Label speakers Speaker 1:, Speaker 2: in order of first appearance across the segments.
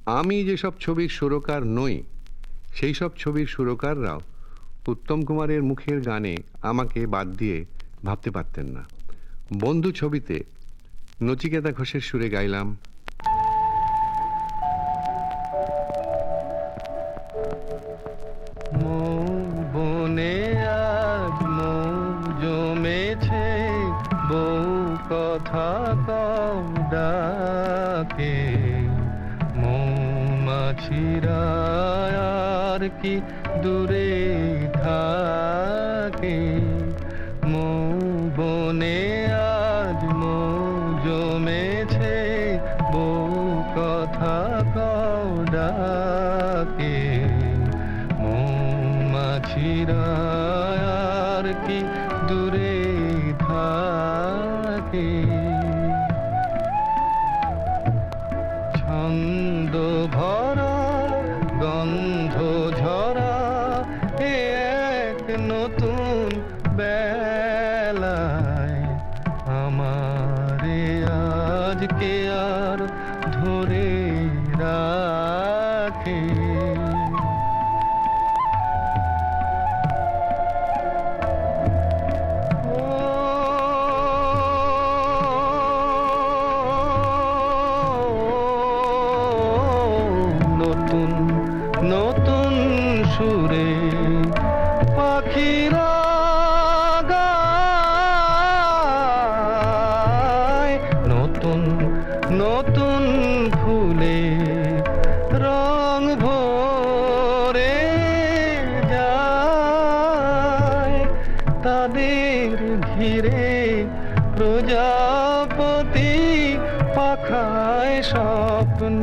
Speaker 1: আমি যেসব ছবির সুরকার নই, সেই সব ছবির সুরকাররাও উত্তম কুমারের মুখের গানে আমাকে বাদ দিয়ে ভাবতে পারতেন না। বন্ধু ছবিতে নচিকেতা ঘোষের সুরে গাইলাম,
Speaker 2: বনে আজ মৌ জমেছে, বউ কথা কও ডাকে, মৌমাছিরা আর কি দূরে থাকে, মৌ বনে আজ মৌ জমেছে, বউ কথা কও ডাকে, মৌমাছিরা আর কি দূরে থাকে, ছন্দ ভরা গন্ধ ঝরা এ এক নতুন বেলায়, আমারে আজকে আর ধরে রাখে, নতুন নতুন সুরে পাখিরা গায়, নতুন নতুন ফুলে রং ভরে যায়, তাদের ঘিরে প্রজাপতি পাখায় স্বপ্ন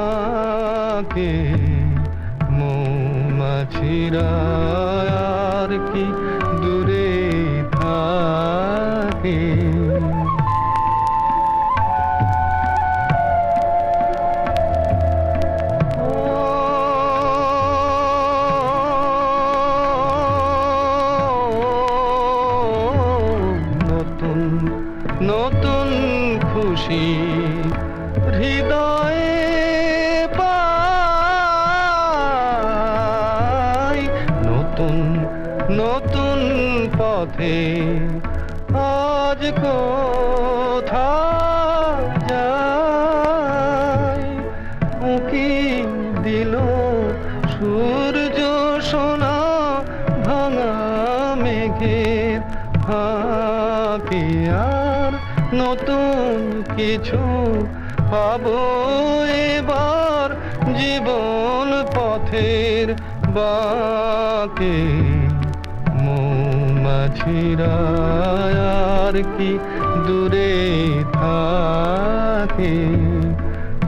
Speaker 2: আঁকে, মৌমাছিরা আর কি দূরে থাকে, নতুন নতুন খুশি হৃদয়ে পাই, নতুন নতুন পথে আজ কোথায় যাই, উঁকি দিল সূর্য সোনা ভাঙা মেঘের ফাঁকে, আর নতুন কিছু পাবো এবার জীবন পথের বাঁকে, মৌমাছিরা আর কি দূরে থাকে,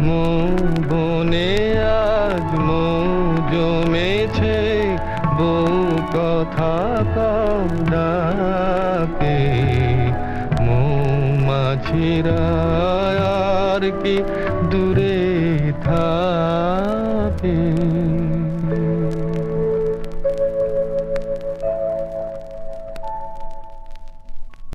Speaker 2: মৌ বনে আজ মৌ জমেছে, বউ কথা কও ডাকে, মৌমাছিরা আর কি দূরে থাকে।